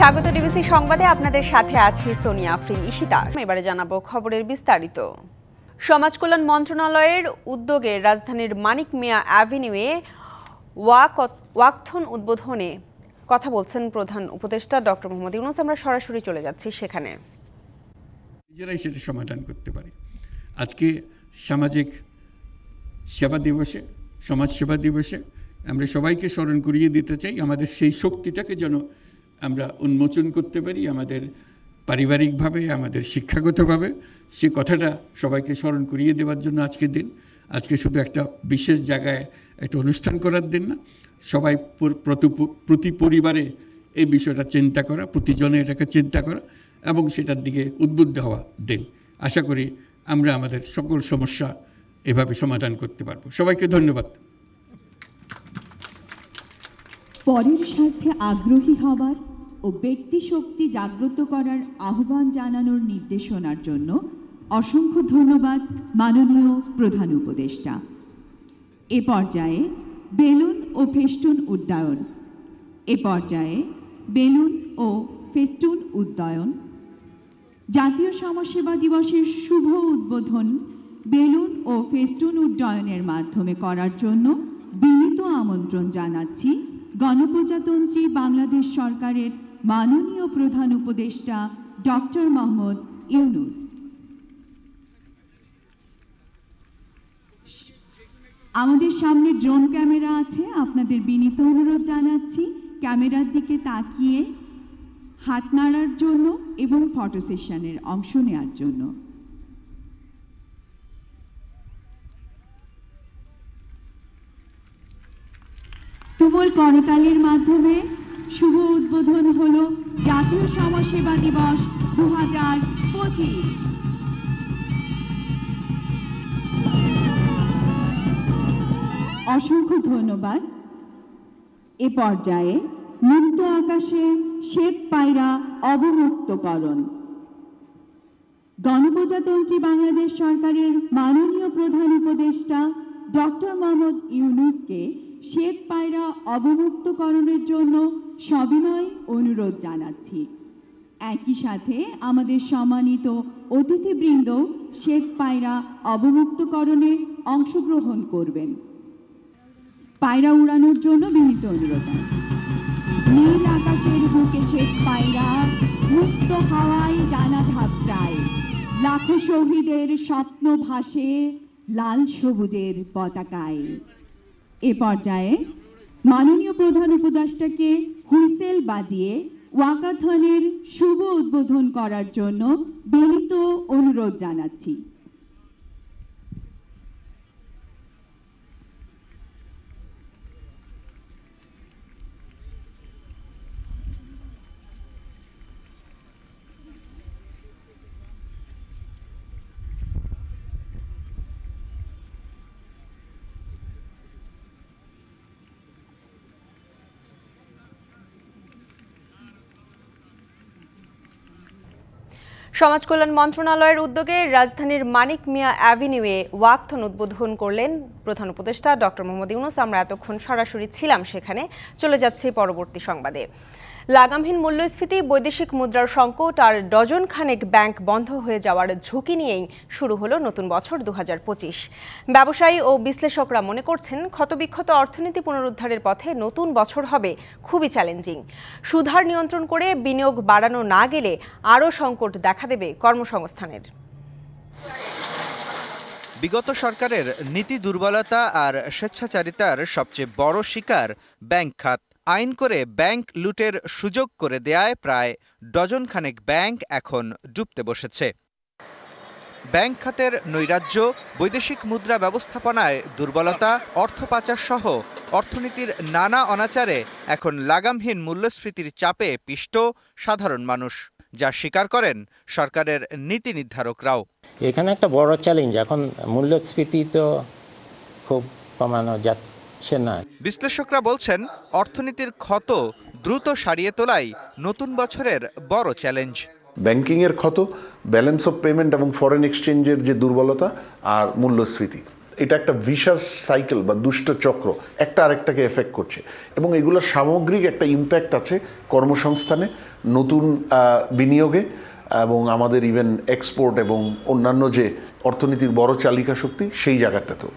স্বাগত ডিবিসি সংবাদে আপনাদের সাথে আছি সোনিয়া আফরিন ঈশিতা। এবারে জানাবো খবরের বিস্তারিত। সমাজ কল্যাণ মন্ত্রণালয়ের উদ্যোগে রাজধানীর মানিক মিয়া অ্যাভিনিউয়ে ওয়াকথন উদ্বোধনে কথা বলছেন প্রধান উপদেষ্টা ডক্টর মোহাম্মদ ইউনূস। আমরা সরাসরি চলে যাচ্ছি সেখানে। নিজেরাই সেটা সমাধান করতে পারি। আজকে সামাজিক সেবা দিবসে, সমাজ সেবা দিবসে আমরা সবাইকে স্মরণ করিয়ে দিতে চাই আমাদের সেই শক্তিটাকে যেন আমরা উন্মোচন করতে পারি, আমাদের পারিবারিকভাবে, আমাদের শিক্ষাগতভাবে। সে কথাটা সবাইকে স্মরণ করিয়ে দেওয়ার জন্য আজকের দিন। আজকে শুধু একটা বিশেষ জায়গায় একটা অনুষ্ঠান করার দিন না, সবাই প্রতি পরিবারে এই বিষয়টা চিন্তা করা, প্রতিজনে এটাকে চিন্তা করা এবং সেটার দিকে উদ্বুদ্ধ হওয়া দিন। আশা করি আমরা আমাদের সকল সমস্যা এভাবে সমাধান করতে পারবো। সবাইকে ধন্যবাদ। পরের স্বার্থে আগ্রহী হবার ও ব্যক্তি শক্তি জাগ্রত করার আহ্বান জানানোর নির্দেশনার জন্য অসংখ্য ধন্যবাদ মাননীয় প্রধান উপদেষ্টা। এ পর্যায়ে বেলুন ও ফেস্টুন উড্ডয়ন। জাতীয় সমাজসেবা দিবসের শুভ উদ্বোধন বেলুন ও ফেস্টুন উড্ডয়নের মাধ্যমে করার জন্য বিনীত আমন্ত্রণ জানাচ্ছি গণপ্রজাতন্ত্রী বাংলাদেশ সরকারের মাননীয় প্রধান উপদেষ্টা ডক্টর মোহাম্মদ ইউনূস। আমাদের সামনে ড্রোন ক্যামেরা আছে, আপনাদের বিনীত অনুরোধ জানাচ্ছি ক্যামেরার দিকে তাকিয়ে হাত নাড়ার জন্য এবং ফটো সেশনের অংশ নেওয়ার জন্য। তুমুল করতালির মাধ্যমে শুভ উদ্বোধন হলো জাতীয় সমাজসেবা দিবস 2025। অসংখ্য ধন্যবাদ। এ পর্যায়ে মুক্ত আকাশে শ্বেত পায়রা অবমুক্তকরণ। গণপ্রজাতন্ত্রী বাংলাদেশ সরকারের মাননীয় প্রধান উপদেষ্টা ডক্টর মোহাম্মদ ইউনূসকে শ্বেত পায়রা অবমুক্তকরণের জন্য সবিনয় অনুরোধ জানাচ্ছি। একই সাথে আমাদের সম্মানিত অতিথিবৃন্দ শ্বেত পায়রা অবমুক্তকরণে অংশগ্রহণ করবেন। পায়রা উড়ানোর জন্য বিনীত অনুরোধ জানাচ্ছি। নীল আকাশের বুকে শ্বেত পায়রা মুক্ত হাওয়ায় জানা ঝাপটায়, লাখো শহীদের স্বপ্ন ভাসে লাল সবুজের পতাকায়। এ পর্যায়ে মাননীয় প্রধান উপদেষ্টাকে হুইসেল বাজিয়ে ওয়াকাথনের শুভ উদ্বোধন করার জন্য বিনীত অনুরোধ জানাচ্ছি। সমাজ কল্যাণ মন্ত্রণালয়ের উদ্যোগে রাজধানীর মানিক মিয়া অ্যাভিনিউয়ে ওয়াকথন উদ্বোধন করলেন প্রধান উপদেষ্টা ডক্টর মোহাম্মদ ইউনূস। আমরা এতক্ষণ সরাসরি ছিলাম সেখানে। চলে যাচ্ছি পরবর্তী সংবাদে। লাগামহীন মূল্যস্ফীতি, বৈদেশিক মুদ্রার সংকট আর ডজন খানেক ব্যাংক বন্ধ হয়ে যাওয়ার ঝুঁকি নিয়েই শুরু হলো নতুন বছর 2025। ব্যবসায়ী ও বিশ্লেষকরা মনে করছেন ক্ষতবিক্ষত অর্থনীতি পুনরুদ্ধারের পথে নতুন বছর হবে খুবই চ্যালেঞ্জিং। সুদহার নিয়ন্ত্রণ করে বিনিয়োগ বাড়ানো না গেলে আরও সংকট দেখা দেবে কর্মসংস্থানের। বিগত সরকারের নীতি দুর্বলতা আর স্বেচ্ছাচারিতার সবচেয়ে বড় শিকার ব্যাংক খাত। আইন করে ব্যাংক লুটের সুযোগ করে দেয়ায় প্রায় ডজন খানেক ব্যাংক এখন ডুবতে বসেছে। ব্যাংক খাতের নৈরাজ্য, বৈদেশিক মুদ্রা ব্যবস্থাপনায় দুর্বলতা, অর্থ পাচার সহ অর্থনীতির নানা অনাচারে এখন লাগামহীন মূল্যস্ফীতির চাপে পিষ্ট সাধারণ মানুষ, যা স্বীকার করেন সরকারের নীতি নির্ধারকরাও। এখানে একটা বড় চ্যালেঞ্জ, এখন মূল্যস্ফীতি তো খুব কমানো যাচ্ছে না। বিশ্লেষকরা বলছেন অর্থনীতির ক্ষত দ্রুত সারিয়ে তোলাই নতুন বছরের বড় চ্যালেঞ্জ। ব্যাংকিংয়ের ক্ষত, ব্যালেন্স অফ পেমেন্ট এবং ফরেন এক্সচেঞ্জের যে দুর্বলতা আর মূল্যস্ফীতি, এটা একটা ভিশাস সাইকেল বা দুষ্ট চক্র, একটা আরেকটাকে এফেক্ট করছে, এবং এগুলোর সামগ্রিক একটা ইম্প্যাক্ট আছে কর্মসংস্থানে, নতুন বিনিয়োগে, এবং আমাদের ইভেন এক্সপোর্ট এবং অন্যান্য যে অর্থনীতির বড় চালিকা শক্তি সেই জায়গাটাতেও।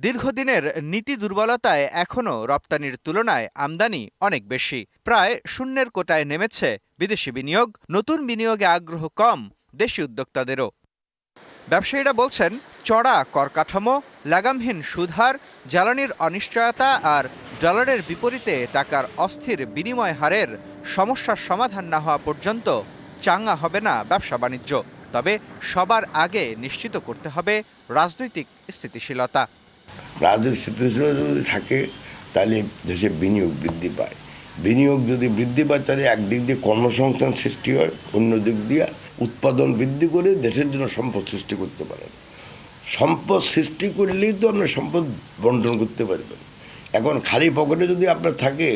দীর্ঘদিনের নীতি দুর্বলতায় এখনও রপ্তানির তুলনায় আমদানি অনেক বেশি। প্রায় শূন্যের কোটায় নেমেছে বিদেশি বিনিয়োগ, নতুন বিনিয়োগে আগ্রহ কম দেশি উদ্যোক্তাদেরও। ব্যবসায়ীরা বলছেন, চড়া কর কাঠামো, লাগামহীন সুদহার, জ্বালানির অনিশ্চয়তা আর ডলারের বিপরীতে টাকার অস্থির বিনিময় হারের সমস্যার সমাধান না হওয়া পর্যন্ত চাঙ্গা হবে না ব্যবসা বাণিজ্য। তবে সবার আগে নিশ্চিত করতে হবে রাজনৈতিক স্থিতিশীলতা। রাজনৈতিক স্থিতিশীলতা যদি থাকে তাহলে দেশে বিনিয়োগ বৃদ্ধি পায়। বিনিয়োগ যদি বৃদ্ধি পায় তাহলে একদিক দিয়ে কর্মসংস্থান সৃষ্টি হয়, অন্য দিক দিয়ে উৎপাদন বৃদ্ধি করে দেশের জন্য সম্পদ সৃষ্টি করতে পারেন। সম্পদ সৃষ্টি করলেই তো আপনার সম্পদ বন্টন করতে পারবেন। এখন খালি পকেটে যদি আপনার থাকে,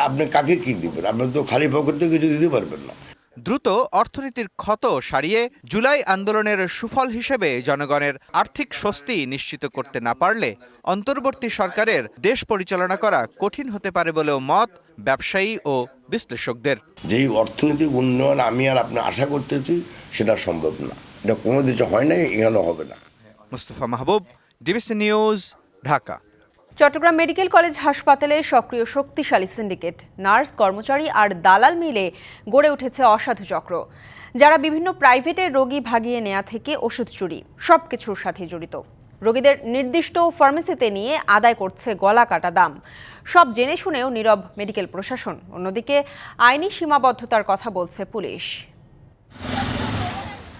আপনি কাকে কী দিবেন? আপনার তো খালি পকেটে কিছু দিতে পারবেন না। দ্রুত অর্থনীতির ক্ষত সারিয়ে জুলাই আন্দোলনের সুফল হিসেবে জনগণের আর্থিক স্বস্তি নিশ্চিত করতে না পারলে অন্তর্বর্তী সরকারের দেশ পরিচালনা করা কঠিন হতে পারে বলেও মত ব্যবসায়ী ও বিশ্লেষকদের। যেই অর্থনৈতিক উন্নয়ন আমি আর আপনি আশা করতেছি সেটা সম্ভব না, এটা কোনো দেশে হয় না, এখানে হবে না। Mustafa Mahbub, DBC news, Dhaka. Chattogram medical college হাসপাতালে সক্রিয় শক্তিশালী সিন্ডিকেট, নার্স, কর্মচারী আর দালাল মিলে গড়ে উঠেছে অসাধু চক্র, যারা বিভিন্ন প্রাইভেটের রোগী ভাগিয়ে নেওয়া থেকে ওষুধ চুরি সবকিছুর সাথে জড়িত। রোগীদের নির্দিষ্ট ফার্মেসিতে নিয়ে আদায় করছে গলা কাটা দাম। সব জেনে শুনেও নীরব মেডিকেল প্রশাসন। অন্যদিকে আইনি সীমাবদ্ধতার কথা বলছে পুলিশ।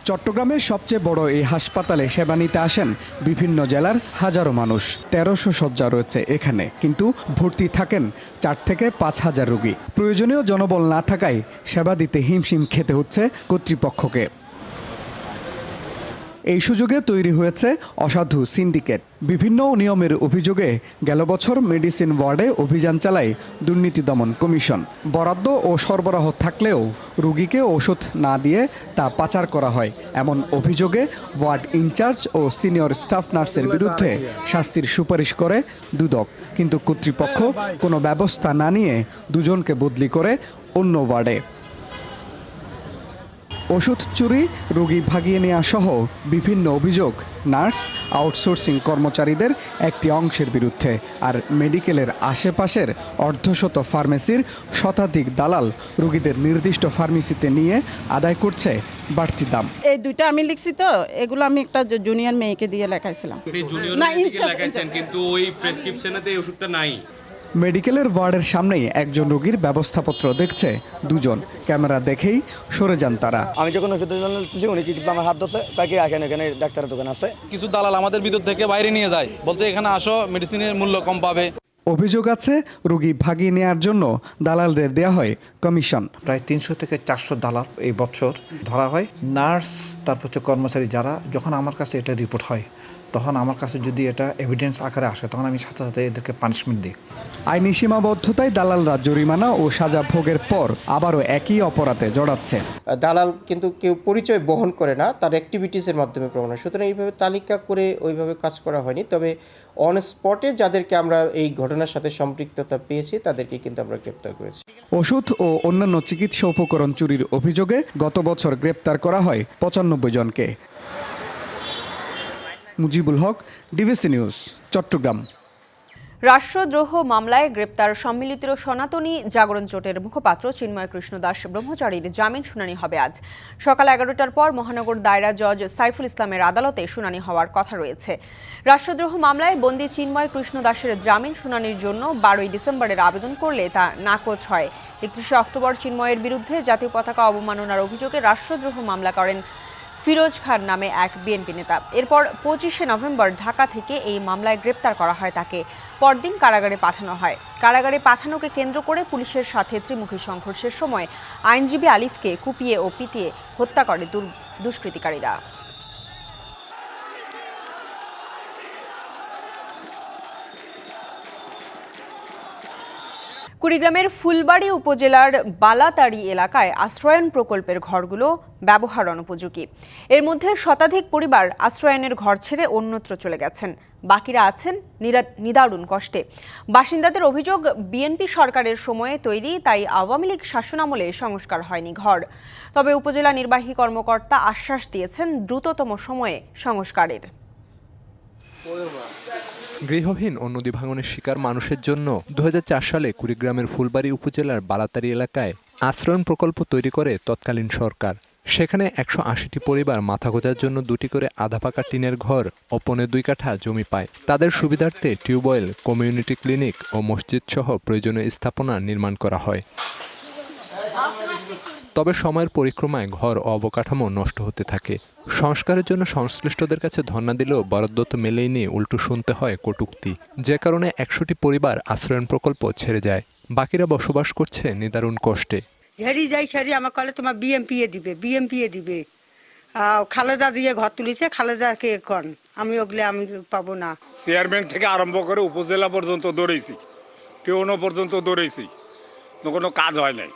চট্টগ্রামের সবচেয়ে বড় এই হাসপাতালে সেবা নিতে আসেন বিভিন্ন জেলার হাজারো মানুষ। 1300 শয্যা রয়েছে এখানে, কিন্তু ভর্তি থাকেন 4 থেকে 5,000 রোগী। প্রয়োজনীয় জনবল না থাকায় সেবা দিতে হিমশিম খেতে হচ্ছে কর্তৃপক্ষকে। এই সুযোগে তৈরি হয়েছে অসাধু সিন্ডিকেট। বিভিন্ন নিয়মের অভিযোগে গেল বছর মেডিসিন ওয়ার্ডে অভিযান চালায় দুর্নীতি দমন কমিশন। বরাদ্দ ও সরবরাহ থাকলেও রোগীকে ওষুধ না দিয়ে তা পাচার করা হয়, এমন অভিযোগে ওয়ার্ড ইনচার্জ ও সিনিয়র স্টাফ নার্সের বিরুদ্ধে শাস্তির সুপারিশ করে দুদক। কিন্তু কর্তৃপক্ষ কোনো ব্যবস্থা না নিয়ে দুজনকে বদলি করে অন্য ওয়ার্ডে। ওষুধ চুরি, রোগী ভাগিয়ে নেওয়া সহ বিভিন্ন অভিযোগ নার্স, আউটসোর্সিং কর্মচারীদের একটি অংশের বিরুদ্ধে। আর মেডিকেলের আশেপাশের অর্ধশত ফার্মেসির শতাধিক দালাল রোগীদের নির্দিষ্ট ফার্মেসিতে নিয়ে আদায় করছে বাড়তি দাম। এই দুইটা আমি লিখছি, তো এগুলো আমি একটা জুনিয়র মেয়েকে দিয়ে লেখাইছিলাম। কিন্তু ওই প্রেসক্রিপশনেতে এই ওষুধটা নাই। মেডিকেলের ওয়ার্ডের সামনেই একজন রোগীর ব্যবস্থাপত্র দেখছে দুজন। ক্যামেরা দেখেই সরে যান তারা। আমি যখন ওষুধের জন্য উনি কি আমার হাত ধরছে, তাকে আসেন, এখানে ডাক্তারের দোকান আছে। কিছু দালাল আমাদের ভিতর থেকে বাইরে নিয়ে যায়, বলছে এখানে আসো, মেডিসিনের মূল্য কম পাবে। অভিযোগ আছে রোগী ভাগিয়ে নেওয়ার জন্য দালালদের দেওয়া হয় কমিশন। প্রায় 300 থেকে 400 দালাল এই বছর ধরা হয়। নার্স, তারপর হচ্ছে কর্মচারী যারা, যখন আমার কাছে এটা রিপোর্ট হয়, তখন আমার কাছে যদি এটা এভিডেন্স আকারে আসে, তখন আমি সাথে সাথে এদেরকে পানিশমেন্ট দিই। আইনি সীমাবদ্ধতায় দালালরা জরিমানা ও সাজা ভোগের পর আবারও একই অপরাধে জড়াচ্ছে। দালাল কিন্তু কেউ পরিচয় বহন করে না, তার অ্যাক্টিভিটিসের মাধ্যমে প্রমাণ হয়। সুতরাং এইভাবে তালিকা করে ওইভাবে কাজ করা হয়নি। তবে অন স্পটে যাদেরকে আমরা এই ঘটনার সাথে সম্পৃক্ততা পেয়েছি তাদেরকে কিন্তু আমরা গ্রেপ্তার করেছি। ওষুধ ও অন্যান্য চিকিৎসা উপকরণ চুরির অভিযোগে গত বছর গ্রেপ্তার করা হয় 95 জনকে। Mujibul Haque, DBC news, Chittagong. রাষ্ট্রদ্রোহ মামলায় গ্রেপ্তার সম্মিলিত সনাতনী জাগরণ জোটের মুখপাত্র চিন্ময় কৃষ্ণ দাস ব্রহ্মচারীর জামিন শুনানি হবে আজ সকাল 11টার পর মহানগর দায়রা জজ সাইফুল ইসলামের আদালতে শুনানি হওয়ার কথা রয়েছে। রাষ্ট্রদ্রোহ মামলায় বন্দী চিন্ময় কৃষ্ণ দাসের জামিন শুনানির জন্য 12 ডিসেম্বরের আবেদন করলে তা নাকচ হয়। 31 অক্টোবর চিন্ময়ের বিরুদ্ধে জাতীয় পতাকা অবমাননার অভিযোগে রাষ্ট্রদ্রোহ মামলা করেন ফিরোজ খান নামে এক বিএনপি নেতা। এরপর 25শে নভেম্বর ঢাকা থেকে এই মামলায় গ্রেপ্তার করা হয় তাকে। পরদিন কারাগারে পাঠানো হয়। কারাগারে পাঠানোকে কেন্দ্র করে পুলিশের সাথে ত্রিমুখী সংঘর্ষের সময় আইনজীবী আলিফকে কুপিয়ে ও পিটিয়ে হত্যা করে দুষ্কৃতিকারীরা। কুড়িগ্রামের ফুলবাড়ী উপজেলার বালাতাড়ি এলাকায় আশ্রয়ন প্রকল্পের ঘরগুলো ব্যবহার অনুপযোগী। এর মধ্যে শতাধিক পরিবার আশ্রয়নের ঘর ছেড়ে অন্যত্র চলে গেছেন। বাকিরা আছেন নিদারুণ কষ্টে। বাসিন্দাদের অভিযোগ, বিএনপি সরকারের সময়ে তৈরি, তাই আওয়ামী লীগ শাসনামলে সংস্কার হয়নি ঘর। তবে উপজেলা নির্বাহী কর্মকর্তা আশ্বাস দিয়েছেন দ্রুততম সময়ে সংস্কারের। গৃহহীন ও নদী ভাঙনের শিকার মানুষের জন্য 2004 সালে কুড়িগ্রামের ফুলবাড়ী উপজেলার বালাতারি এলাকায় আশ্রয়ণ প্রকল্প তৈরি করে তৎকালীন সরকার। সেখানে 180টি পরিবার মাথা গোঁজার জন্য 2টি করে আধা পাকা টিনের ঘর ও 2.5 কাঠা জমি পায়। তাদের সুবিধার্থে টিউবওয়েল, কমিউনিটি ক্লিনিক ও মসজিদ সহ প্রয়োজনীয় স্থাপনা নির্মাণ করা হয়। তবে সময়ের পরিক্রমায় ঘর ও অবকাঠামো নষ্ট হতে থাকে। সংস্কারের জন্য সংশ্লিষ্টদের কাছে ধর্ণা দিলেও বরাদ্দ তো মেলেইনি, উল্টো শুনতে হয় কটূক্তি। যে কারণে 100টি পরিবার আশ্রয়ণ প্রকল্প ছেড়ে যায়। বাকিরা বসবাস করছে নিদারুণ কষ্টে। ঝেড়ি যাই ছেড়ি আমার কলে তোমার বিএমপি দিবে খালেদা দিয়ে ঘর তুলেছে, খালেদাকে কন আমি পাবো না। চেয়ারম্যান থেকে আরম্ভ করে উপজেলা পর্যন্ত দৌড়েছি, পিওনো পর্যন্ত দৌড়েছি, কোনো কাজ হয় নাই।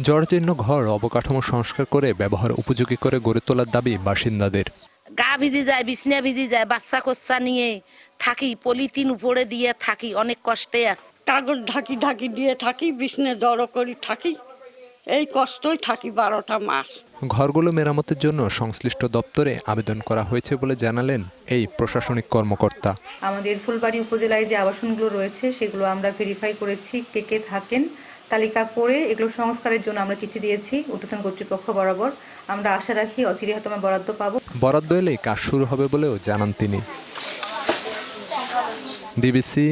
জর্জীর্ণ ঘর অবকাঠামো সংস্কার করে ব্যবহার উপযোগী করে গড়ে তোলার দাবি বাসিন্দাদের। গা ভিজে যায়, বিছনা ভিজে যায়, বাচ্চা কোচ্চা নিয়ে থাকি, পলিথিন উপরে দিয়ে থাকি, অনেক কষ্টে আছে। কাগজ ঢাকি দিয়ে থাকি, বিছনা জড়ো করে থাকি, এই কষ্টই থাকি 12টা মাস। ঘরগুলো মেরামতের জন্য সংশ্লিষ্ট দপ্তরে আবেদন করা হয়েছে বলে জানালেন এই প্রশাসনিক কর্মকর্তা। আমাদের ফুলবাড়ী উপজেলায় যে আবাসনগুলো রয়েছে সেগুলো আমরা ভেরিফাই করেছি, কে থাকেন তালিকা করে এগুলো সংস্কারের জন্য আমরা চিঠি দিয়েছি ঊর্ধ্বতন কর্তৃপক্ষ বরাবর। আমরা আশা রাখি অচিরে হয়তো আমরা বরাদ্দ পাবো। বরাদ্দ এলেই কাজ শুরু হবে বলেও জানান তিনি। DBC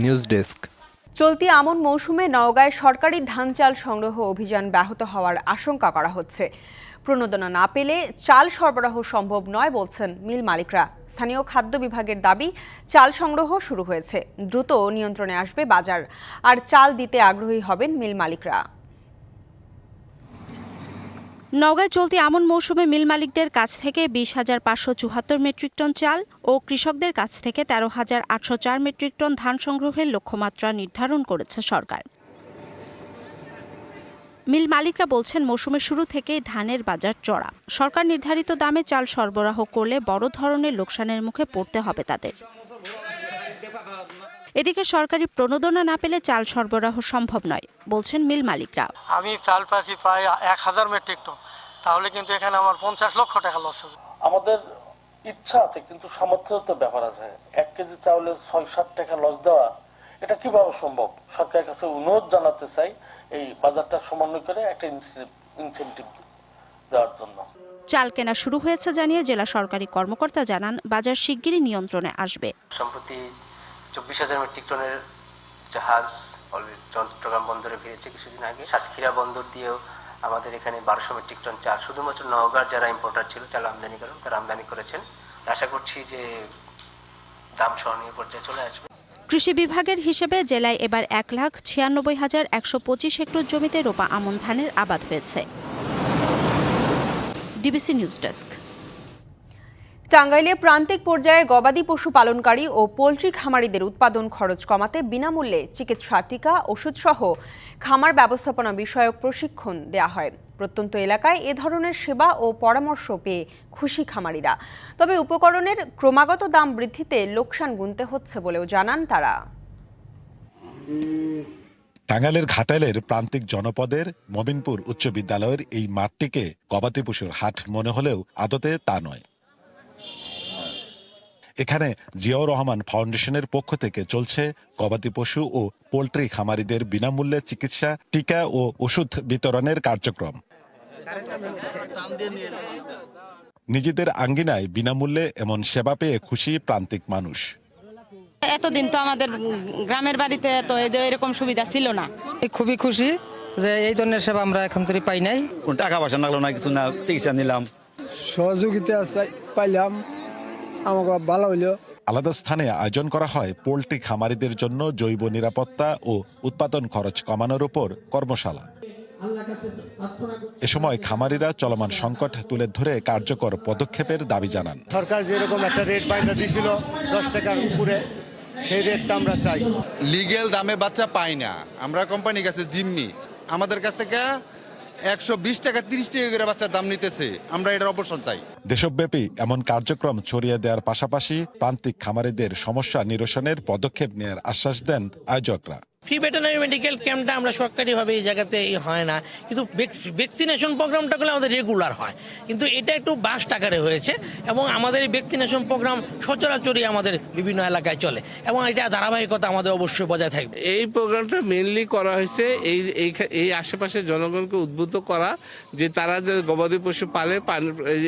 news desk. চলতি আমন মৌসুমে নওগাঁয় সরকারি ধান চাল সংগ্রহ অভিযান ব্যাহত হওয়ার আশঙ্কা করা হচ্ছে। প্রণোদনা না পেলে চাল সরবরাহ সম্ভব নয় বলছেন মিল মালিকরা। স্থানীয় খাদ্য বিভাগের দাবি, চাল সংগ্রহ শুরু হয়েছে, দ্রুত নিয়ন্ত্রণে আসবে বাজার, আর চাল দিতে আগ্রহী হবেন মিল মালিকরা। নওগাঁয় চলতি আমন মৌসুমে মিল মালিকদের কাছ থেকে 20,574 মেট্রিক টন চাল ও কৃষকদের কাছ থেকে 13,804 মেট্রিক টন ধান সংগ্রহের লক্ষ্যমাত্রা নির্ধারণ করেছে সরকার। মিল মালিকরা বলছেন, মৌসুমের শুরু থেকেই ধানের বাজার চড়া। সরকার নির্ধারিত দামে চাল সরবরাহ করলে বড় ধরনের লোকসানের মুখে পড়তে হবে তাদের। এদিকে সরকারি প্রণোদনা না পেলে চাল সরবরাহ সম্ভব নয় বলছেন মিল মালিকরা। আমি চাল পাচ্ছি প্রায় 1000 মেট্রিক টন, তাহলে কিন্তু এখানে আমার 50 লক্ষ টাকা লস হবে। আমাদের ইচ্ছা আছে কিন্তু সামর্থ্যের তো ব্যাপার আছে। 1 কেজি চাউলে 6-7 টাকা লস দেওয়া, এটা কিভাবে সম্ভব? সরকারের কাছে অনুরোধ জানাতে চাই এই বাজারটা সমন্বয় করে একটা ইনসেনটিভ দেওয়ার জন্য। চাল কেনা শুরু হয়েছে জানিয়ে জেলা সরকারি কর্মকর্তা জানান, বাজার শিগগিরই নিয়ন্ত্রণে আসবে। সম্প্রতি 24,000 মেট্রিক টনের জাহাজ চট্টগ্রাম বন্দরে ভিড়েছে কিছুদিন আগে। সাতক্ষীরা বন্দর দিয়েও আমাদের এখানে 1200 মেট্রিক টন চাল শুধুমাত্র নওগাঁর যারা ইম্পোর্টার ছিল চাল আমদানি করেন তারা আমদানি করেছেন। আশা করছি যে দাম সহনীয় পর্যায়ে চলে আসবে। কৃষি বিভাগের হিসেবে জেলায় এবার 1,96,125 হেক্টর জমিতে রোপা আমন ধানের আবাদ হয়েছে। DBC news desk. টাঙ্গাইলে প্রান্তিক পর্যায়ে গবাদি পশু পালনকারী ও পোলট্রি খামারিদের উৎপাদন খরচ কমাতে বিনামূল্যে চিকিৎসা, টিকা, ওষুধসহ খামার ব্যবস্থাপনা বিষয়ক প্রশিক্ষণ দেয়া হয়। প্রত্যন্ত এলাকায় এ ধরনের সেবা ও পরামর্শ পেয়ে খুশি খামারিরা। তবে উপকরণের ক্রমাগত দাম বৃদ্ধিতে লোকসান গুনতে হচ্ছে বলেও জানান তারা। টাঙ্গাইলের ঘাটাইলের প্রান্তিক জনপদের মবিনপুর উচ্চ বিদ্যালয়ের এই মাঠটিকে গবাদি পশুর হাট মনে হলেও আদতে তা নয়। এখানে জিয়াউর রহমান ফাউন্ডেশনের পক্ষ থেকে চলছে গবাদি পশু ও পোল্ট্রি খামারিদের বিনামূল্যে চিকিৎসা, টিকা ও ওষুধ বিতরণের কার্যক্রম। নিজেদের আঙ্গিনায় বিনামূল্যে এমন সেবা পেয়ে খুশি প্রান্তিক মানুষ। এতদিন তো আমাদের গ্রামের বাড়িতে তো এরকম সুবিধা ছিল না। খুবই খুশি যে এই ধরনের সেবা আমরা এখন তো পাই নাই। কোন টাকা পয়সা লাগলো না, কিছু না, চিকিৎসা নিলাম, সহযোগিতা পাইলাম, আমাকে ভালো হইলো। আলাদা স্থানে আয়োজন করা হয় পোল্ট্রি খামারিদের জন্য জৈব নিরাপত্তা ও উৎপাদন খরচ কমানোর উপর কর্মশালা। এ সময় খামারিরা চলমান সংকট তুলে ধরে কার্যকর পদক্ষেপের দাবি জানান। সরকার যেরকম একটা রেট বাইন্দা দিয়েছিল 10 টাকার উপরে, সেই রেটটা আমরা চাই। লিগ্যাল দামে বাচ্চা পাই না আমরা, কোম্পানির কাছে জিম্মি, আমাদের কাছ থেকে 120 টাকা 30 টাকা করে বাচ্চার দাম নিতেছে। আমরা এটার অবসান চাই। দেশব্যাপী এমন কার্যক্রম ছড়িয়ে দেওয়ার পাশাপাশি প্রান্তিক খামারিদের সমস্যা নিরসনের পদক্ষেপ নেওয়ার আশ্বাস দেন আয়োজকরা। ফ্রি ভেটেরিনারি মেডিকেল ক্যাম্পটা আমরা সরকারিভাবে এই জায়গাতে হয় না, কিন্তু ভ্যাকসিনেশন প্রোগ্রামটা করলে আমাদের রেগুলার হয়, কিন্তু এটা একটু বাস্ট আকারে হয়েছে এবং আমাদের এই ভ্যাকসিনেশন প্রোগ্রাম সচরাচরই আমাদের বিভিন্ন এলাকায় চলে এবং এটা ধারাবাহিকতা আমাদের অবশ্যই বজায় থাকবে। এই প্রোগ্রামটা মেইনলি করা হয়েছে এই আশেপাশের জনগণকে উদ্বুদ্ধ করা যে তারা যে গবাদি পশু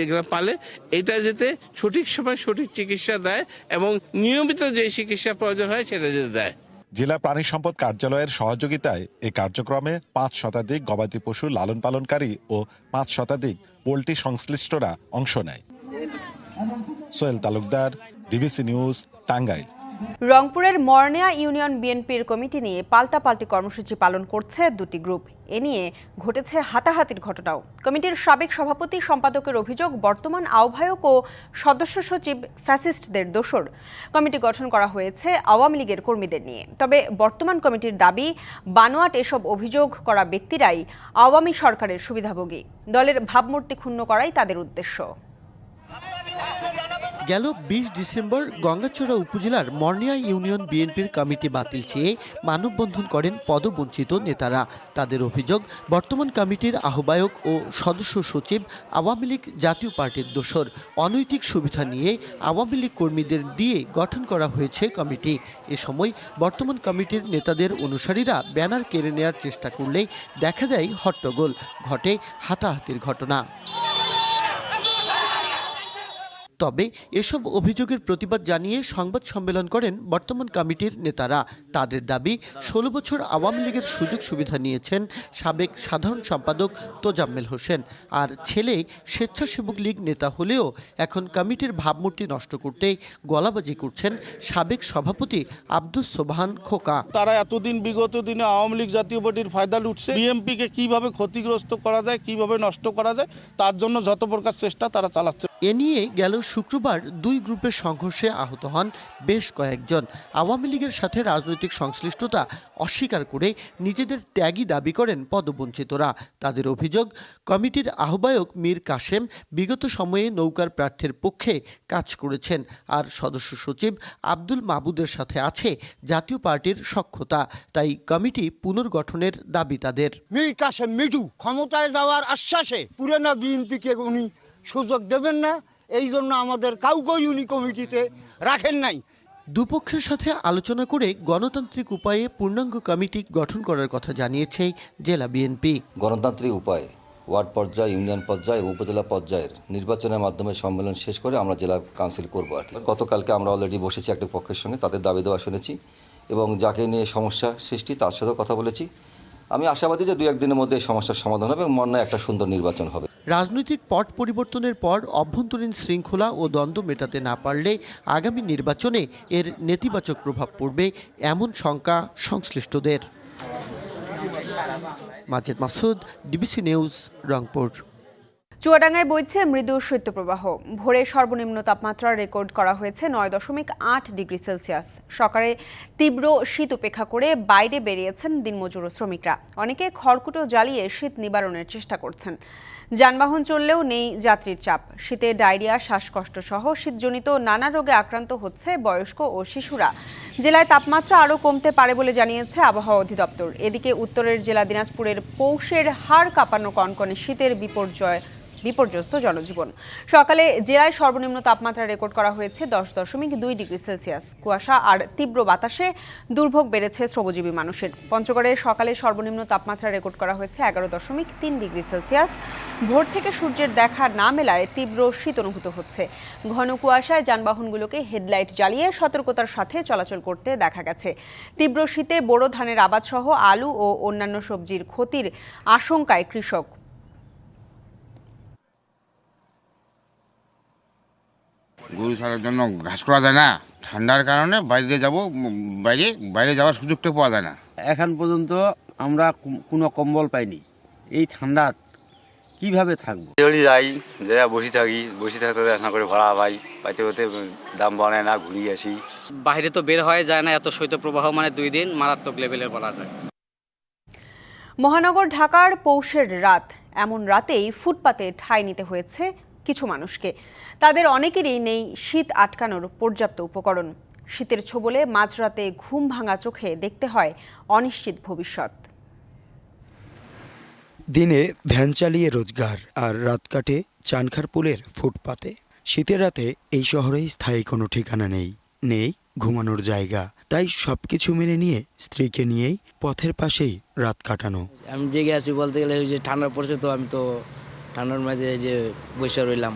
এগুলো পালে এটা যাতে সঠিক সময় সঠিক চিকিৎসা দেয় এবং নিয়মিত যে চিকিৎসা প্রয়োজন হয় সেটা যাতে দেয়। জেলা প্রাণী সম্পদ কার্যালয়ের সহযোগিতায় এই কার্যক্রমে 5 শতাধিক গবাদি পশু লালন পালনকারী ও 5 শতাধিক পোল্ট্রি সংশ্লিষ্টরা অংশ নেয়। Sohel Talukdar, DBC news, Tangail. রংপুরের মর্নিয়া ইউনিয়ন বিএনপির কমিটি নিয়ে পাল্টাপাল্টি কর্মসূচি পালন করছে দুটি গ্রুপ। এ নিয়ে ঘটেছে হাতাহাতির ঘটনাও। কমিটির সাবেক সভাপতি সম্পাদকের অভিযোগ, বর্তমান আহ্বায়ক ও সদস্য সচিব ফ্যাসিস্টদের দোসর। কমিটি গঠন করা হয়েছে আওয়ামী লীগের কর্মীদের নিয়ে। তবে বর্তমান কমিটির দাবি, বানোয়াট এসব অভিযোগ করা ব্যক্তিরাই আওয়ামী সরকারের সুবিধাভোগী। দলের ভাবমূর্তি ক্ষুণ্ণ করাই তাদের উদ্দেশ্য। গেল 20 ডিসেম্বর গঙ্গাচড়া উপজেলার মর্নিয়া ইউনিয়ন বিএনপির কমিটি বাতিল চেয়ে মানববন্ধন করেন পদবঞ্চিত নেতারা। তাদের অভিযোগ, বর্তমান কমিটির আহ্বায়ক ও সদস্য সচিব আওয়ামী লীগ জাতীয় পার্টির দোসর। অনৈতিক সুবিধা নিয়ে আওয়ামী লীগ কর্মীদের দিয়ে গঠন করা হয়েছে কমিটি। এ সময় বর্তমান কমিটির নেতাদের অনুসারীরা ব্যানার কেড়ে নেওয়ার চেষ্টা করলেই দেখা দেয় হট্টগোল, ঘটে হাতাহাতির ঘটনা। তবে এসব অভিযোগের প্রতিবাদ জানিয়ে সংবাদ সম্মেলন করেন বর্তমান কমিটির নেতারা। তাদের দাবি, 16 বছর আওয়ামী লীগের সুযোগ সুবিধা নিয়েছেন সাবেক সাধারণ সম্পাদক তোজাম্মেল হোসেন, আর ছেলে স্বেচ্ছাসেবক লীগ নেতা হলেও এখন কমিটির ভাবমূর্তি নষ্ট করতে গলাবাজি করছেন সাবেক সভাপতি আব্দুস সোবহান খোকা। তারা এতদিন বিগত দিনে আওয়ামী লীগ জাতীয় পার্টির ফায়দা লুটছে। বিএনপিকে কিভাবে ক্ষতিগ্রস্ত করা যায়, কিভাবে নষ্ট করা যায়, তার জন্য যত প্রকার চেষ্টা তারা চালাচ্ছে। এ নিয়ে গেল শুক্রবার দুই গ্রুপের সংঘর্ষে আহত হন বেশ কয়েকজন। আওয়ামী লীগের সাথে রাজনৈতিক সংশ্লিষ্টতা অস্বীকার করে নিজেদের ত্যাগী দাবি করেন পদবঞ্চিতরা। তাদের অভিযোগ, কমিটির আহ্বায়ক মীর কাশেম বিগত সময়ে নৌকার প্রার্থীর পক্ষে কাজ করেছেন, আর সদস্য সচিব আব্দুল মাবুদের সাথে আছে জাতীয় পার্টির সখ্যতা। তাই কমিটি পুনর্গঠনের দাবি তাদের। মীর কাশেম মিঠু ক্ষমতায় যাওয়ার আশ্বাসে পুরানা বিএনপিকে উনি সুযোগ দেবেন না, এই জন্য আমাদের কাউকেই উনি কমিটিতে রাখেন নাই। দুপক্ষের সাথে আলোচনা করে গণতান্ত্রিক উপায়ে পূর্ণাঙ্গ কমিটি গঠন করার কথা জানিয়েছে জেলা বিএনপি। গণতান্ত্রিক উপায়ে ওয়ার্ড পর্যায়ে, ইউনিয়ন পর্যায়ে এবং উপজেলা পর্যায়ের নির্বাচনের মাধ্যমে সম্মেলন শেষ করে আমরা জেলা কাউন্সিল করবো আর কি। গতকালকে আমরা অলরেডি বসেছি একটা পক্ষের সঙ্গে, তাদের দাবি দেওয়া শুনেছি এবং যাকে নিয়ে সমস্যা সৃষ্টি তার সাথেও কথা বলেছি। আমি আশাবাদী যে 2-1 দিনের মধ্যে এই সমস্যার সমাধান হবে এবং মনে একটা সুন্দর নির্বাচন হবে। রাজনৈতিক পট পরিবর্তনের পর অভ্যন্তরীণ শৃঙ্খলা ও দ্বন্দ্ব মেটাতে না পারলে আগামী নির্বাচনে এর নেতিবাচক প্রভাব পড়বে, এমন শঙ্কা সংশ্লিষ্টদের। মাজেদ মাসুদ, ডিবিসি নিউজ, রংপুর। চুয়াডাঙ্গায় বইছে মৃদু শৈত্যপ্রবাহ। ভোরে সর্বনিম্ন তাপমাত্রা রেকর্ড করা হয়েছে 9.8 ডিগ্রি সেলসিয়াস। সকালে তীব্র শীত উপেক্ষা করে বাইরে বেরিয়েছেন দিনমজুর ও শ্রমিকরা। অনেকে খড়কুটো জ্বালিয়ে শীত নিবারণের চেষ্টা করছেন। যানবাহন চললেও নেই যাত্রীর চাপ। শীতে ডায়রিয়া, শ্বাসকষ্ট সহ শীতজনিত নানা রোগে আক্রান্ত হচ্ছে বয়স্ক ও শিশুরা। জেলায় তাপমাত্রা আরও কমতে পারে বলে জানিয়েছে আবহাওয়া অধিদপ্তর। এদিকে উত্তরের জেলা দিনাজপুরের পৌষের হাড় কাঁপানো কনকনে শীতের বিপর্যস্ত জনজীবন। সকালে জেলায় সর্বনিম্ন তাপমাত্রা রেকর্ড করা হয়েছে 10.2 ডিগ্রি সেলসিয়াস। কুয়াশা আর তীব্র বাতাসে দুর্ভোগ বেড়েছে শ্রমজীবী মানুষের। পঞ্চগড়ে সকালে সর্বনিম্ন তাপমাত্রা রেকর্ড করা হয়েছে 11.3 ডিগ্রি সেলসিয়াস। ভোর থেকে সূর্যের দেখা না মেলায় তীব্র শীত অনুভূত হচ্ছে। ঘন কুয়াশায় যানবাহনগুলোকে হেডলাইট জ্বালিয়ে সতর্কতার সাথে চলাচল করতে দেখা গেছে। তীব্র শীতে বোরো ধানের আবাদ সহ আলু ও অন্যান্য সবজির ক্ষতির আশঙ্কায় কৃষক। গরু ছাড়ার জন্য ঘাস করা যায় না, ঠান্ডার কারণে বাইরে যাওয়ার সুযোগটা পাওয়া যায় না। এখন পর্যন্ত আমরা কোনো কম্বল পাইনি। এই ঠান্ডা কিভাবে থাকবো? যাই যারা বসে থাকতে না করে ভাড়া পাই, পাইতে হতে দাম বাড়ায় না, ঘুরিয়ে আসি। বাইরে তো বের হয়ে যায় না, এত শৈত্যপ্রবাহ মানে 2 দিন মারাত্মক লেভেলের বলা যায়। মহানগর ঢাকার পৌষের রাত এমন রাতেই ফুটপাতে ঠাঁই নিতে হয়েছে কিছু মানুষকে। তাদের অনেকেরই নেই শীত আটকানোর পর্যাপ্ত উপকরণ। শীতের ছোবলে মাঝরাতে ঘুম ভাঙা চোখে দেখতে হয় অনিশ্চিত ভবিষ্যৎ। দিনে ভ্যান চালিয়ে রোজগার, আর রাত কাটে চানখারপুলের ফুটপাতে। শীতের রাতে এই শহরে স্থায়ী কোনো ঠিকানা নেই ঘুমানোর জায়গা। তাই সবকিছু মেনে নিয়ে স্ত্রীকে নিয়েই পথের পাশেই রাত কাটানো। আমি জেগে আছি বলতে গেলে, যে ঠান্ডা পড়ছে তো আমি তো ঠান্ডার মাঝে যে বসে রইলাম।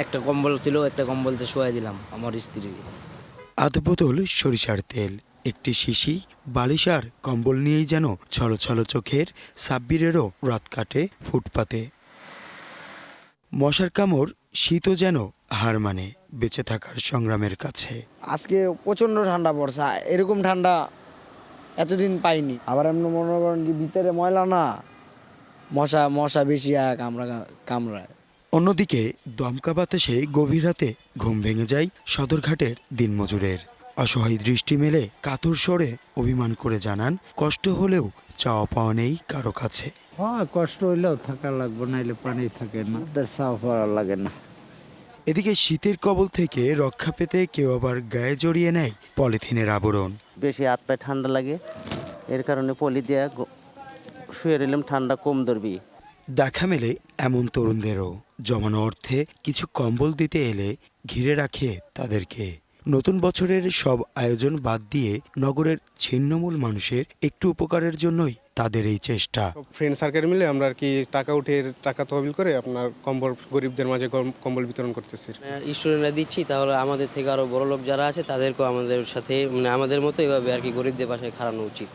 একটা কম্বল ছিল, একটা কম্বলতে শোয়া দিলাম আমার স্ত্রী। আধ বোতল সরিষার তেল, একটি শিশি, বালিশ আর কম্বল নিয়েই যেন ছলছল চোখের সাব্বিরেরও রাত কাটে ফুটপাতে। মশার কামড়, শীতও যেন হার মানে বেঁচে থাকার সংগ্রামের কাছে। আজকে প্রচণ্ড ঠান্ডা পড়ছে, এরকম ঠান্ডা এতদিন পাইনি। আবার এমন মনে করেন যে ভিতরে ময়লা না, মশা বেশি কামড়ায়। অন্যদিকে দমকা বাতাসে গভীর রাতে ঘুম ভেঙে যায় সদরঘাটের দিনমজুরের। অসহায় দৃষ্টি মেলে কাতর স্বরে অভিমান করে জানান, কষ্ট হলেও চাওয়া পাওয়া নেই কারো কাছে। কষ্ট হইলেও থাকা লাগবে, নাইলে পানি থাকে না, চাওয়া পাওয়া লাগে না। এদিকে শীতের কবল থেকে রক্ষা পেতে কেউ আবার গায়ে জড়িয়ে নেয় পলিথিনের আবরণ। বেশি হাত পায়ে ঠান্ডা লাগে, এর কারণে পলি দিয়ে শুয়ে রইলাম, ঠান্ডা কম ধরবি। দেখা মেলে এমন তরুণদেরও জমানো অর্থে কিছু কম্বল দিতে এলে ঘিরে রাখে তাদেরকে। নতুন বছরের সব আয়োজন বাদ দিয়ে নগরের ছিন্নমূল মানুষের একটু উপকারের জন্যই তাদের এই চেষ্টা। ফ্রেন্ড সার্কেল মিলে আমরা আর কি টাকা তহবিল করে আপনার কম্বল গরিবদের মাঝে কম্বল বিতরণ করতেছি। স্টুডেন্টরা দিচ্ছি, তাহলে আমাদের থেকে আরো বড় লোক যারা আছে তাদেরকেও আমাদের সাথে আমাদের মতো এভাবে আর কি গরিবদের পাশে খাড়ানো উচিত।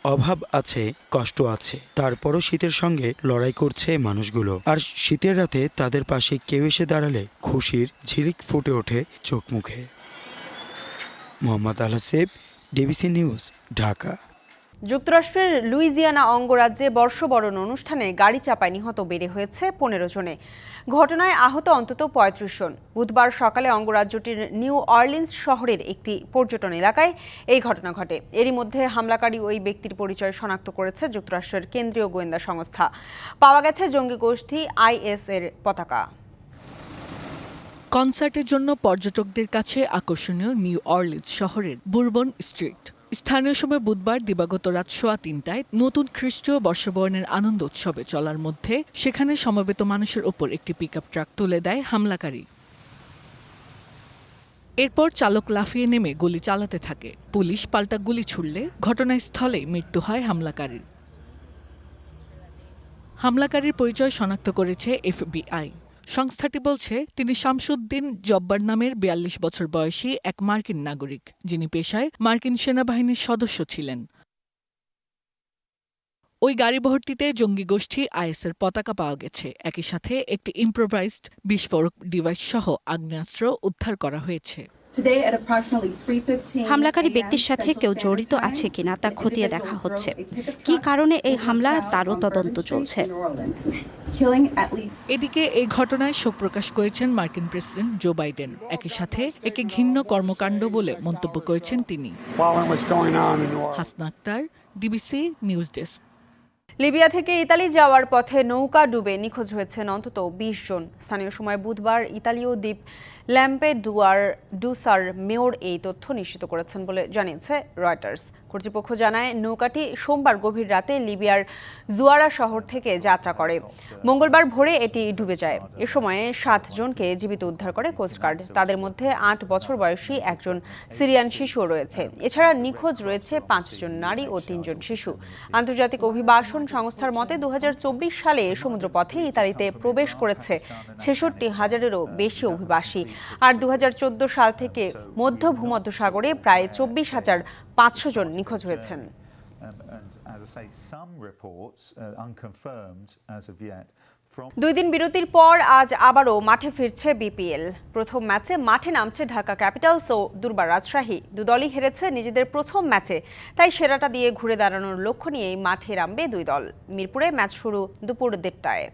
অভাব আছে, কষ্ট আছে, তারপরও শীতের সঙ্গে লড়াই করছে মানুষগুলো। আর শীতের রাতে তাদের পাশে কেউ এসে দাঁড়ালে খুশির ঝিলিক ফুটে ওঠে চোখ মুখে। মোহাম্মদ আল-হাসেব, ডিবিসি নিউজ, ঢাকা। যুক্তরাষ্ট্রের লুইজিয়ানা অঙ্গরাজ্যে বর্ষবরণ অনুষ্ঠানে গাড়ি চাপায় নিহত বেড়ে হয়েছে 15 জনে। ঘটনায় আহত অন্তত 35 জন। বুধবার সকালে অঙ্গরাজ্যটির নিউ অরলিন্স শহরের একটি পর্যটন এলাকায় এই ঘটনা ঘটে। এরই মধ্যে হামলাকারী ওই ব্যক্তির পরিচয় শনাক্ত করেছে যুক্তরাষ্ট্রের কেন্দ্রীয় গোয়েন্দা সংস্থা। পাওয়া গেছে জঙ্গি গোষ্ঠী IS এর পতাকা। কনসার্টের জন্য পর্যটকদের কাছে আকর্ষণীয় নিউ অরলিন্স শহরের বুরবন স্ট্রিট। স্থানীয় সময় বুধবার দিবাগত রাত 3:15টায় নতুন খ্রিস্টীয় বর্ষবরণের আনন্দ উৎসবে চলার মধ্যে সেখানে সমবেত মানুষের ওপর একটি পিকআপ ট্রাক তুলে দেয় হামলাকারী। এরপর চালক লাফিয়ে নেমে গুলি চালাতে থাকে। পুলিশ পাল্টা গুলি ছুড়লে ঘটনাস্থলে মৃত্যু হয় হামলাকারীর। হামলাকারীর পরিচয় শনাক্ত করেছে FBI। সংস্থাটি বলছে তিনি শামসুদ্দিন জব্বার নামের 42 বছর বয়সী এক মার্কিন নাগরিক, যিনি পেশায় মার্কিন সেনাবাহিনীর সদস্য ছিলেন। ওই গাড়িবহরটিতে জঙ্গি গোষ্ঠী IS এর পতাকা পাওয়া গেছে। একই সাথে একটি ইম্প্রোভাইজড বিস্ফোরক ডিভাইস সহ আগ্নেয়াস্ত্র উদ্ধার করা হয়েছে। হামলাকারী ব্যক্তির সাথে কেউ জড়িত আছে কিনা তা খতিয়ে দেখা হচ্ছে। কী কারণে এই হামলা তারও তদন্ত চলছে। এদিকে এই ঘটনায় শোক প্রকাশ করেছেন মার্কিন প্রেসিডেন্ট জো বাইডেন। একই সাথে একে ঘৃণ্য কর্মকাণ্ড বলে মন্তব্য করেছেন তিনি। Hasna Akter, DBC news desk. Libya থেকে ইতালি যাওয়ার পথে নৌকা ডুবে নিখোঁজ হয়েছেন অন্তত 20 জন। স্থানীয় সময় বুধবার ইতালীয় দ্বীপ ল্যাম্পেডুসার মেয়র এই তথ্য নিশ্চিত করেছেন বলে জানিয়েছে রয়টার্স। কর্তৃপক্ষ জানায় নৌকাটি সোমবার গভীর রাতে লিবিয়ার জুয়ারা শহর থেকে যাত্রা করে। মঙ্গলবার ভোরে এটি ডুবে যায়। এ সময়ে 7 জনকে জীবিত উদ্ধার করে কোস্টগার্ড। তাদের মধ্যে 8 বছর বয়সী একজন সিরিয়ান শিশুও রয়েছে। এছাড়া নিখোঁজ রয়েছে 5 জন নারী ও 3 জন শিশু। আন্তর্জাতিক অভিবাসন সংস্থার মতে 2024 সালে সমুদ্রপথে ইতালিতে প্রবেশ করেছে 66,000-এরও বেশি অভিবাসী। আর 2014 সাল থেকে মধ্য ভূমধ্যসাগরে প্রায় 24,500 জন নিখোঁজ হয়েছেন। 2 দিন বিরতির পর আজ আবারও মাঠে ফিরছে BPL। প্রথম ম্যাচে মাঠে নামছে ঢাকা ক্যাপিটালস ও দুর্বার রাজশাহী। দুদলই হেরেছে নিজেদের প্রথম ম্যাচে, তাই সেরাটা দিয়ে ঘুরে দাঁড়ানোর লক্ষ্য নিয়েই মাঠে নামবে দুই দল। মিরপুরে ম্যাচ শুরু দুপুর 1:30টায়।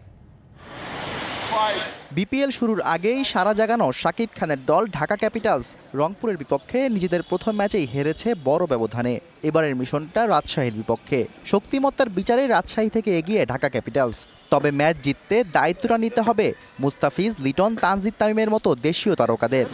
বিপিএল শুরুর আগেই সারা জাগানো শাকিব খানের দল ঢাকা ক্যাপিটালস রংপুরের বিপক্ষে নিজেদের প্রথম ম্যাচেই হেরেছে বড় ব্যবধানে। এবারের মিশনটা রাজশাহীর বিপক্ষে। শক্তিমত্তার বিচারে রাজশাহী থেকে এগিয়ে ঢাকা ক্যাপিটালস। তবে ম্যাচ জিততে দায়িত্বটা নিতে হবে মুস্তাফিজ, লিটন, তানজিদ তামিমের মতো দেশীয় তারকাদের।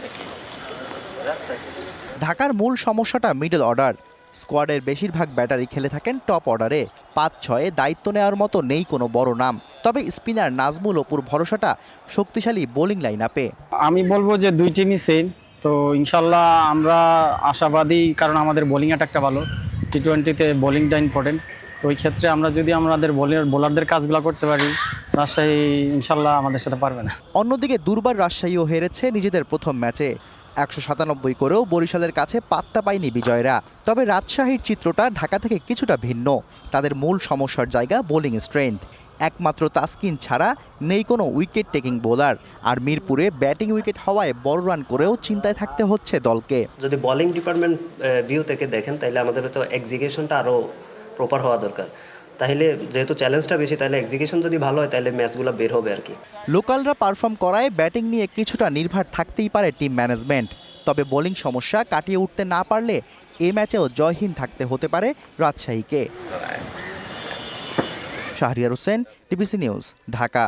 ঢাকার মূল সমস্যাটা মিডল অর্ডার। স্কোয়াডের বেশিরভাগ ব্যাটারি খেলে থাকেন টপ অর্ডারে। ৫-৬ দায়িত্ব নেওয়ার মতো নেই কোনো বড় নাম। তবে স্পিনার নাজমুল অপুর ভরসাটা শক্তিশালী বোলিং লাইন আপে। আমি বলবো যে দুই টিমই সেম, তো ইনশাল্লাহ আমরা আশাবাদী, কারণ আমাদের বোলিং অ্যাটাকটা ভালো। টি-20-তে বোলিংটা ইম্পর্টেন্ট, তো ওই ক্ষেত্রে আমরা যদি আমাদের বোলারদের কাজগুলো করতে পারি, রাজশাহী ইনশাল্লাহ আমাদের সাথে পারবে না। অন্যদিকে দুর্বার রাজশাহীও হেরেছে নিজেদের প্রথম ম্যাচে। ১৯৭ করেও বরিশালের কাছে পাত্তা পায়নি বিজয়রা। তবে রাজশাহীর চিত্রটা ঢাকা থেকে কিছুটা ভিন্ন। তাদের মূল সমস্যার জায়গা বোলিং স্ট্রেংথ। একমাত্র তাসকিন ছাড়া নেই কোনো উইকেট টেকিং বোলার। আর মিরপুরে ব্যাটিং উইকেট হওয়ায় বড় রান করেও চিন্তায় থাকতে হচ্ছে দলকে। যদি বোলিং ডিপার্টমেন্ট ভিউ থেকে দেখেন, তাহলে আমাদের তো এক্সিকিউশনটা আরও প্রপার হওয়া দরকার। তাহলে যেহেতু চ্যালেঞ্জটা বেশি, তাহলে এক্সিকিউশন যদি ভালো হয় তাহলে ম্যাচগুলো বের হবে আর কি। লোকালরা পারফর্ম করায় ব্যাটিং নিয়ে কিছুটা নির্ভর থাকতেই পারে টিম ম্যানেজমেন্ট। তবে বোলিং সমস্যা কাটিয়ে উঠতে না পারলে এ ম্যাচেও জয়হীন থাকতে হতে পারে রাজশাহীকে। শাহরিয়ার হোসেন, ডিবিসি নিউজ, ঢাকা।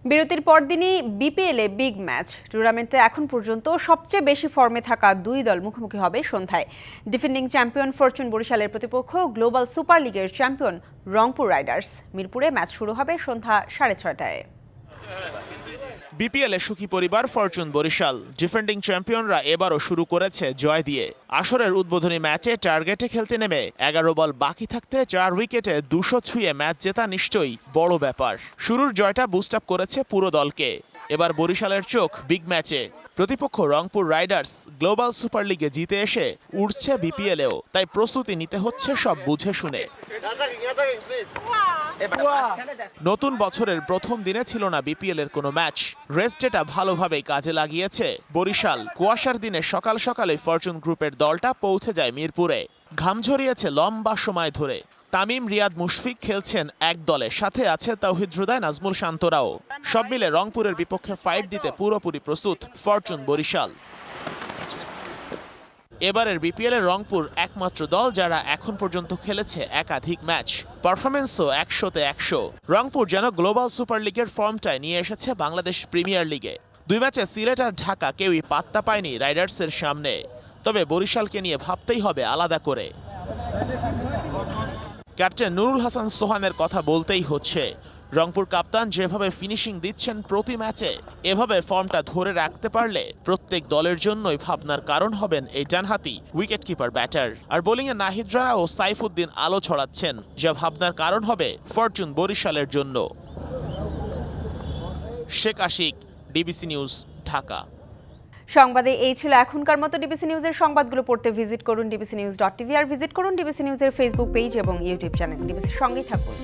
বিরতির পরদিনই বিপিএলে বিগ ম্যাচ। টুর্নামেন্টে এখন পর্যন্ত সবচেয়ে বেশি ফর্মে থাকা দুই দল মুখোমুখি হবে সন্ধ্যায়। ডিফেন্ডিং চ্যাম্পিয়ন ফরচুন বরিশালের প্রতিপক্ষ গ্লোবাল সুপার লিগের চ্যাম্পিয়ন রংপুর রাইডার্স। মিরপুরে ম্যাচ শুরু হবে সন্ধ্যা 6:30টায়। বিপিএলে সুখী পরিবার ফরচুন বরিশাল। ডিফেন্ডিং চ্যাম্পিয়নরা এবারও শুরু করেছে জয় দিয়ে। আসরের উদ্বোধনী ম্যাচে টার্গেটে খেলতে নেমে 11 বল বাকি থাকতে 4 উইকেটে 200 ছুঁয়ে ম্যাচ জেতা নিশ্চয়ই বড় ব্যাপার। শুরুর জয়টা বুস্ট আপ করেছে পুরো দলকে। এবার বরিশালের চোখ বিগ ম্যাচে। প্রতিপক্ষ রংপুর রাইডার্স গ্লোবাল সুপার লিগে জিতে এসে উঠছে বিপিএলেও, তাই প্রস্তুতি নিতে হচ্ছে সব বুঝে শুনে। নতুন বছরের প্রথম দিনে ছিল না বিপিএল এর কোনো ম্যাচ। রেস্ট ডেটা ভালোভাবেই কাজে লাগিয়েছে বরিশাল। কুয়াশার দিনে সকাল সকালে ফরচুন গ্রুপের দলটা পৌঁছে যায় মিরপুরে। ঘাম ঝরিয়েছে লম্বা সময় ধরে। তামিম, রিয়াদ, মুশফিক খেলছেন এক দলে, সাথে আছে তাওহিদ হৃদয়, নাজমুল শান্তরাও। সব মিলে রংপুরের বিপক্ষে ফাইট দিতে পুরোপুরি প্রস্তুত ফরচুন বরিশাল। এবারের বিপিএলের রংপুর একমাত্র দল যারা এখন পর্যন্ত খেলেছে একাধিক ম্যাচ। পারফরমেন্সও 100-তে 100। রংপুর যেন গ্লোবাল সুপার লিগের ফর্মটায় নিয়ে এসেছে বাংলাদেশ প্রিমিয়ার লিগে। 2 ম্যাচে সিলেট আর ঢাকা কেউই পাত্তা পায়নি রাইডার্সের সামনে। তবে বরিশালকে নিয়ে ভাবতেই হবে আলাদা করে। ক্যাপ্টেন নুরুল হাসান সোহানের কথা বলতেই হচ্ছে। রংপুর কাপ্তান যেভাবে ফিনিশিং দিচ্ছেন প্রতি ম্যাচে, এভাবে ফর্মটা ধরে রাখতে পারলে প্রত্যেক দলের জন্যই ভাবনার কারণ হবেন এই ডানহাতি উইকেটকিপার ব্যাটার। আর বোলিংয়ে নাহিদ রানা ও সাইফুদ্দিন আলো ছড়াচ্ছেন, যা ভাবনার কারণ হবে ফরচুন বরিশালের জন্য। Sheikh Ashik, DBC news, Dhaka. সংবাদে এই ছিল এখনকার মতো। ডিবিসি নিউজের সংবাদগুলো পড়তে ভিজিট করুন dbcnews.tv আর ভিজিট করুন ডিবিসি নিউজের ফেসবুক পেজ এবং ইউটিউব চ্যানেল। ডিবিসির সঙ্গেই থাকুন।